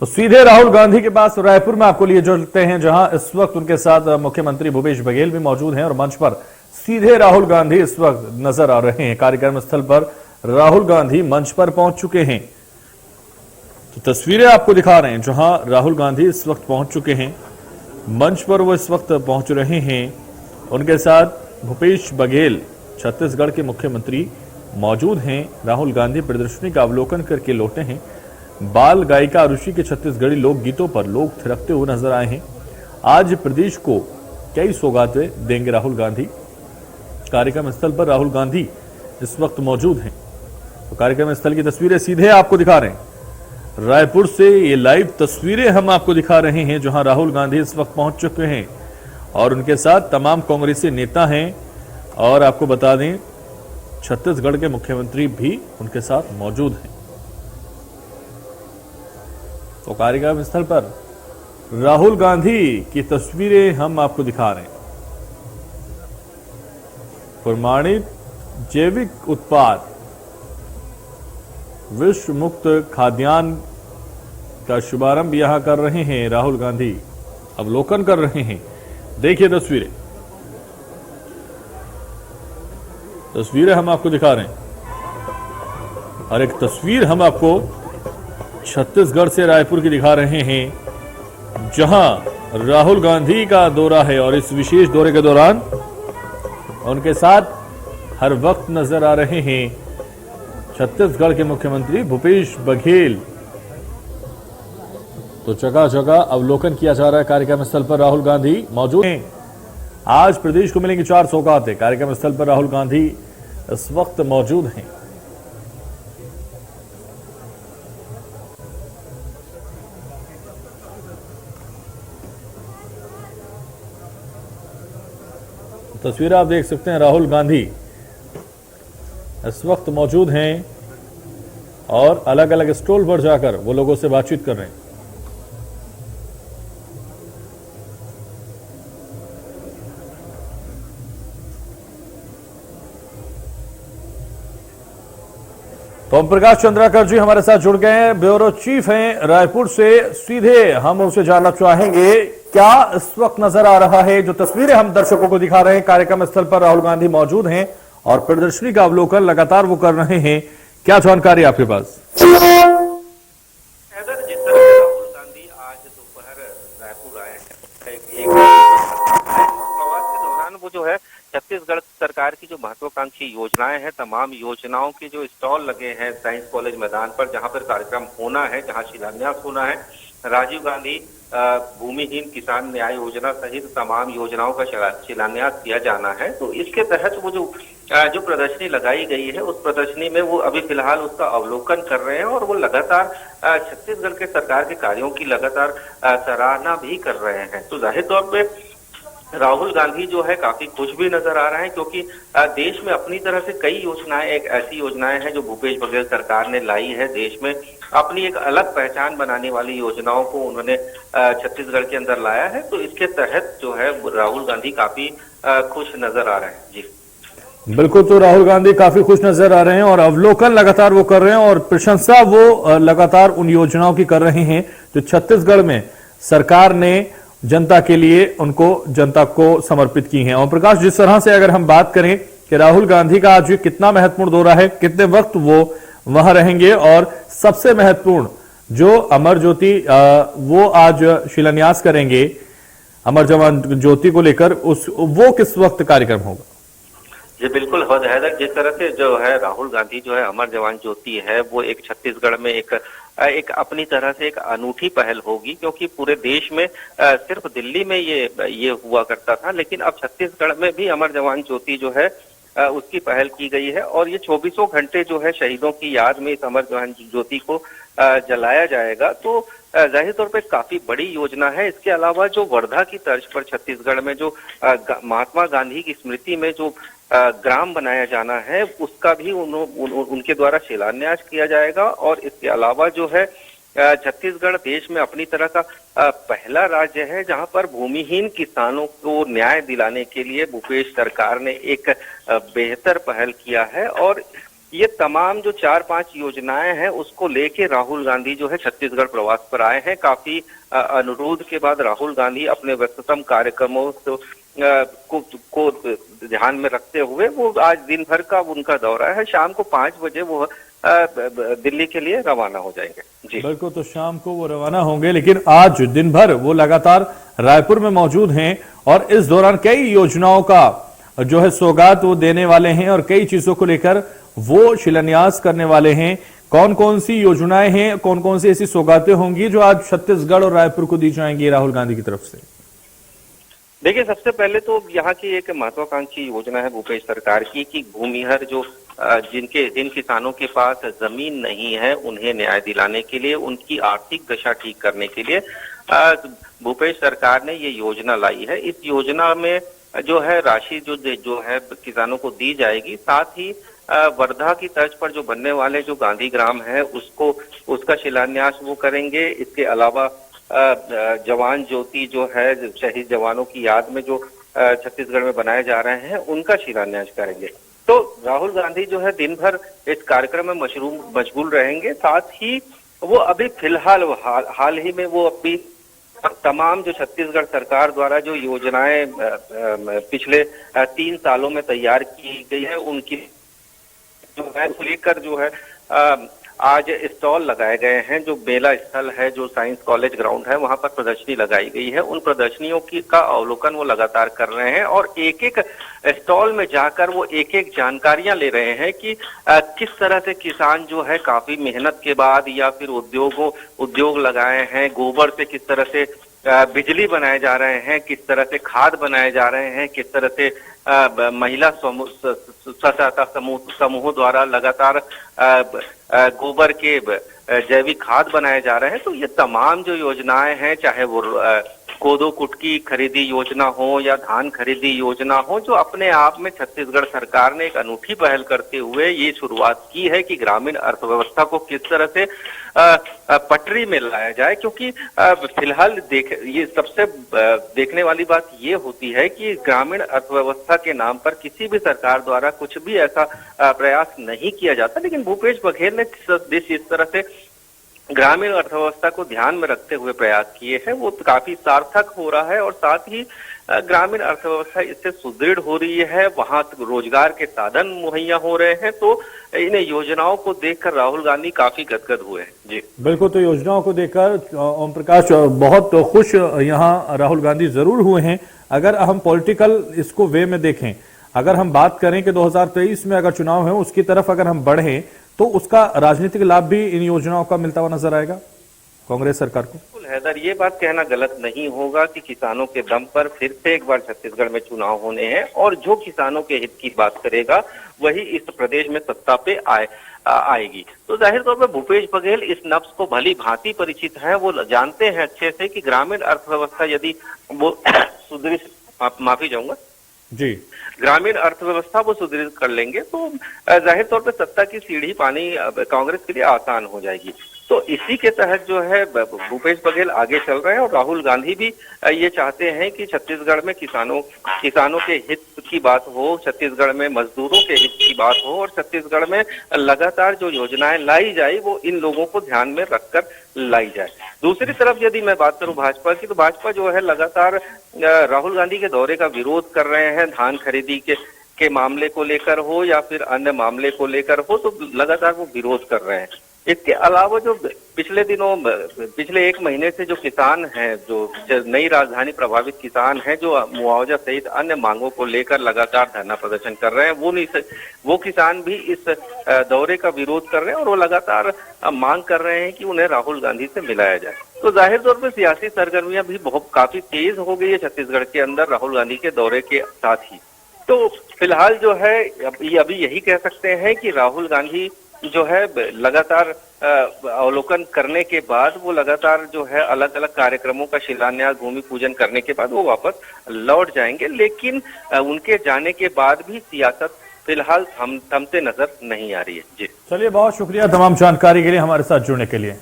तो सीधे राहुल गांधी के पास रायपुर में आपको लिए चलते हैं, जहां इस वक्त उनके साथ मुख्यमंत्री भूपेश बघेल भी मौजूद हैं और मंच पर सीधे राहुल गांधी इस वक्त नजर आ रहे हैं। कार्यक्रम स्थल पर राहुल गांधी मंच पर पहुंच चुके हैं। तो तस्वीरें आपको दिखा रहे हैं जहां राहुल गांधी इस वक्त पहुंच चुके हैं, मंच पर वो इस वक्त पहुंच रहे हैं। उनके साथ भूपेश बघेल छत्तीसगढ़ के मुख्यमंत्री मौजूद हैं। राहुल गांधी प्रदर्शनी का अवलोकन करके लौटे हैं। बाल गायिका आरुषि के छत्तीसगढ़ी लोकगीतों पर लोग थिरकते हुए नजर आए हैं। आज प्रदेश को कई सौगातें देंगे राहुल गांधी। कार्यक्रम स्थल पर राहुल गांधी इस वक्त मौजूद हैं। तो कार्यक्रम स्थल की तस्वीरें सीधे आपको दिखा रहे हैं। रायपुर से ये लाइव तस्वीरें हम आपको दिखा रहे हैं, जहां राहुल गांधी इस वक्त पहुंच चुके हैं और उनके साथ तमाम कांग्रेसी नेता हैं। और आपको बता दें, छत्तीसगढ़ के मुख्यमंत्री भी उनके साथ मौजूद हैं। तो कार्यक्रम स्थल पर राहुल गांधी की तस्वीरें हम आपको दिखा रहे हैं। प्रमाणित जैविक उत्पाद विश्व मुक्त खाद्यान्न का शुभारंभ यहां कर रहे हैं राहुल गांधी, अवलोकन कर रहे हैं। देखिए तस्वीरें हम आपको दिखा रहे हैं और एक तस्वीर हम आपको छत्तीसगढ़ से रायपुर की दिखा रहे हैं, जहां राहुल गांधी का दौरा है और इस विशेष दौरे के दौरान उनके साथ हर वक्त नजर आ रहे हैं छत्तीसगढ़ के मुख्यमंत्री भूपेश बघेल। तो जगह जगह अवलोकन किया जा रहा है। कार्यक्रम स्थल पर राहुल गांधी मौजूद हैं। आज प्रदेश को मिलेंगी 4 सौगातें। कार्यक्रम स्थल पर राहुल गांधी इस वक्त मौजूद हैं। तस्वीर आप देख सकते हैं, राहुल गांधी इस वक्त मौजूद हैं और अलग अलग स्टॉल पर जाकर वो लोगों से बातचीत कर रहे हैं। तो ओम प्रकाश चंद्राकर जी हमारे साथ जुड़ गए हैं, ब्यूरो चीफ हैं रायपुर से। सीधे हम उनसे जानना चाहेंगे, क्या इस वक्त नजर आ रहा है? जो तस्वीरें हम दर्शकों को दिखा रहे हैं, कार्यक्रम स्थल पर राहुल गांधी मौजूद हैं और प्रदर्शनी का अवलोकन लगातार वो कर रहे हैं। क्या जानकारी आपके पास? जिस तरह से राहुल गांधी आज दोपहर रायपुर आए हैं, प्रवास के दौरान वो जो है छत्तीसगढ़ सरकार की जो महत्वाकांक्षी योजनाएं हैं, तमाम योजनाओं के जो स्टॉल लगे हैं साइंस कॉलेज मैदान पर, जहां पर कार्यक्रम होना है, जहां शिलान्यास होना है, राजीव गांधी भूमिहीन किसान न्याय योजना सहित तमाम योजनाओं का शिलान्यास किया जाना है। तो इसके तहत वो जो प्रदर्शनी लगाई गई है, उस प्रदर्शनी में वो अभी फिलहाल उसका अवलोकन कर रहे हैं और वो लगातार छत्तीसगढ़ के सरकार के कार्यों की लगातार सराहना भी कर रहे हैं। तो जाहिर तौर पे राहुल गांधी जो है काफी खुश भी नजर आ रहे हैं, क्योंकि देश में अपनी तरह से कई योजनाएं, एक ऐसी योजनाएं हैं जो भूपेश बघेल सरकार ने लाई है। देश में अपनी एक अलग पहचान बनाने वाली योजनाओं को उन्होंने छत्तीसगढ़ के अंदर लाया है। तो इसके तहत जो है राहुल गांधी काफी खुश नजर आ रहे हैं। जी बिल्कुल, तो राहुल गांधी काफी खुश नजर आ रहे हैं और अवलोकन लगातार वो कर रहे हैं और प्रशंसा वो लगातार उन योजनाओं की कर रहे हैं जो छत्तीसगढ़ में सरकार ने जनता के लिए, उनको जनता को समर्पित की हैं। ओम प्रकाश, जिस तरह से अगर हम बात करें कि राहुल गांधी का आज कितना महत्वपूर्ण दौरा है, कितने वक्त वो वहां रहेंगे और सबसे महत्वपूर्ण जो अमर ज्योति वो आज शिलान्यास करेंगे अमर जवान ज्योति को लेकर, वो किस वक्त कार्यक्रम होगा? जी बिल्कुल, हैदर, जिस तरह से जो है राहुल गांधी जो है अमर जवान ज्योति है, वो एक छत्तीसगढ़ में एक अपनी तरह से एक अनूठी पहल होगी, क्योंकि पूरे देश में सिर्फ दिल्ली में ये हुआ करता था, लेकिन अब छत्तीसगढ़ में भी अमर जवान ज्योति जो है उसकी पहल की गई है और ये 24 घंटे जो है शहीदों की याद में इस अमर जवान ज्योति को जलाया जाएगा। तो जाहिर तौर पे काफी बड़ी योजना है। इसके अलावा जो वर्धा की तर्ज पर छत्तीसगढ़ में जो महात्मा गांधी की स्मृति में जो ग्राम बनाया जाना है, उसका भी उनके द्वारा शिलान्यास किया जाएगा। और इसके अलावा जो है छत्तीसगढ़ देश में अपनी तरह का पहला राज्य है जहां पर भूमिहीन किसानों को न्याय दिलाने के लिए भूपेश सरकार ने एक बेहतर पहल किया है। और ये तमाम जो 4-5 योजनाएं हैं उसको लेके राहुल गांधी जो है छत्तीसगढ़ प्रवास पर आए हैं। काफी अनुरोध के बाद राहुल गांधी अपने व्यस्ततम कार्यक्रमों को ध्यान में रखते हुए वो आज दिन भर का उनका दौरा है। शाम को 5 बजे वो दिल्ली के लिए रवाना हो जाएंगे। जी बिल्कुल, तो शाम को वो रवाना होंगे, लेकिन आज दिन भर वो लगातार रायपुर में मौजूद हैं और इस दौरान कई योजनाओं का जो है सौगात वो देने वाले हैं और कई चीजों को लेकर वो शिलान्यास करने वाले हैं। कौन कौन सी योजनाएं हैं, कौन कौन सी ऐसी सौगातें होंगी जो आज छत्तीसगढ़ और रायपुर को दी जाएंगी राहुल गांधी की तरफ से? देखिए, सबसे पहले तो यहाँ की एक महत्वाकांक्षी योजना है भूपेश सरकार की कि भूमिहर जो जिन किसानों के पास जमीन नहीं है उन्हें न्याय दिलाने के लिए, उनकी आर्थिक दशा ठीक करने के लिए भूपेश सरकार ने ये योजना लाई है। इस योजना में जो है राशि जो है किसानों को दी जाएगी। साथ ही वर्धा की तर्ज पर जो बनने वाले जो गांधी ग्राम है उसका शिलान्यास वो करेंगे। इसके अलावा जवान ज्योति जो है शहीद जवानों की याद में जो छत्तीसगढ़ में बनाए जा रहे हैं उनका शिलान्यास करेंगे। तो राहुल गांधी जो है दिन भर इस कार्यक्रम में मशगूल रहेंगे। साथ ही वो अभी फिलहाल हाल ही में वो अभी तमाम जो छत्तीसगढ़ सरकार द्वारा जो योजनाएं पिछले 3 सालों में तैयार की गई है उनकी जो है लेकर जो है आज स्टॉल लगाए गए हैं। जो मेला स्थल है, जो साइंस कॉलेज ग्राउंड है, वहां पर प्रदर्शनी लगाई गई है। उन प्रदर्शनियों का अवलोकन वो लगातार कर रहे हैं और एक एक स्टॉल में जाकर वो एक एक जानकारियां ले रहे हैं कि किस तरह से किसान जो है काफी मेहनत के बाद या फिर उद्योग लगाए हैं, गोबर से किस तरह से बिजली बनाए जा रहे हैं, किस तरह से खाद बनाए जा रहे हैं, किस तरह से महिला स्वसहायता समूहों द्वारा लगातार गोबर के जैविक खाद बनाए जा रहे हैं। तो ये तमाम जो योजनाएं हैं, चाहे वो कोदो कुटकी खरीदी योजना हो या धान खरीदी योजना हो, जो अपने आप में छत्तीसगढ़ सरकार ने एक अनूठी पहल करते हुए ये शुरुआत की है कि ग्रामीण अर्थव्यवस्था को किस तरह से पटरी में लाया जाए। क्योंकि फिलहाल ये सबसे देखने वाली बात ये होती है कि ग्रामीण अर्थव्यवस्था के नाम पर किसी भी सरकार द्वारा कुछ भी ऐसा प्रयास नहीं किया जाता, लेकिन भूपेश बघेल ने इस तरह से ग्रामीण अर्थव्यवस्था को ध्यान में रखते हुए प्रयास किए हैं, वो काफी सार्थक हो रहा है। और साथ ही ग्रामीण अर्थव्यवस्था इससे सुदृढ़ हो रही है, वहां रोजगार के साधन मुहैया हो रहे हैं। तो इन योजनाओं को देखकर राहुल गांधी काफी गदगद हुए हैं। जी बिल्कुल, तो योजनाओं को देखकर ओम प्रकाश बहुत खुश यहाँ राहुल गांधी जरूर हुए हैं। अगर हम पॉलिटिकल इसको वे में देखें, अगर हम बात करें कि 2023 में अगर चुनाव है उसकी तरफ अगर हम बढ़ें तो उसका राजनीतिक लाभ भी इन योजनाओं का मिलता हुआ नजर आएगा कांग्रेस सरकार को। बिल्कुल हैदर, ये बात कहना गलत नहीं होगा कि किसानों के दम पर फिर से एक बार छत्तीसगढ़ में चुनाव होने हैं और जो किसानों के हित की बात करेगा वही इस प्रदेश में सत्ता पे आएगी। तो जाहिर तौर पर भूपेश बघेल इस नब्ज को भली भांति परिचित हैं। वो जानते हैं अच्छे से कि ग्रामीण अर्थव्यवस्था यदि वो सुदृढ़, माफी चाहूंगा जी, ग्रामीण अर्थव्यवस्था वो सुदृढ़ कर लेंगे तो जाहिर तौर पे सत्ता की सीढ़ी पानी कांग्रेस के लिए आसान हो जाएगी। तो इसी के तहत जो है भूपेश बघेल आगे चल रहे हैं और राहुल गांधी भी ये चाहते हैं कि छत्तीसगढ़ में किसानों के हित की बात हो, छत्तीसगढ़ में मजदूरों के हित की बात हो और छत्तीसगढ़ में लगातार जो योजनाएं लाई जाए वो इन लोगों को ध्यान में रखकर लाई जाए। दूसरी तरफ यदि मैं बात करूं भाजपा की, तो भाजपा जो है लगातार राहुल गांधी के दौरे का विरोध कर रहे हैं। धान खरीदी के मामले को लेकर हो या फिर अन्य मामले को लेकर हो, तो लगातार वो विरोध कर रहे हैं। इसके अलावा जो पिछले 1 महीने से जो किसान हैं, जो नई राजधानी प्रभावित किसान हैं, जो मुआवजा सहित अन्य मांगों को लेकर लगातार धरना प्रदर्शन कर रहे हैं, वो किसान भी इस दौरे का विरोध कर रहे हैं और वो लगातार मांग कर रहे हैं कि उन्हें राहुल गांधी से मिलाया जाए। तो जाहिर तौर पर सियासी सरगर्मियां भी काफी तेज हो गई है छत्तीसगढ़ के अंदर राहुल गांधी के दौरे के साथ ही। तो फिलहाल जो है अभी यही कह सकते हैं कि राहुल गांधी जो है लगातार अवलोकन करने के बाद वो लगातार जो है अलग अलग कार्यक्रमों का शिलान्यास, भूमि पूजन करने के बाद वो वापस लौट जाएंगे। लेकिन उनके जाने के बाद भी सियासत फिलहाल थमते नजर नहीं आ रही है। जी चलिए, बहुत शुक्रिया तमाम जानकारी के लिए हमारे साथ जुड़ने के लिए।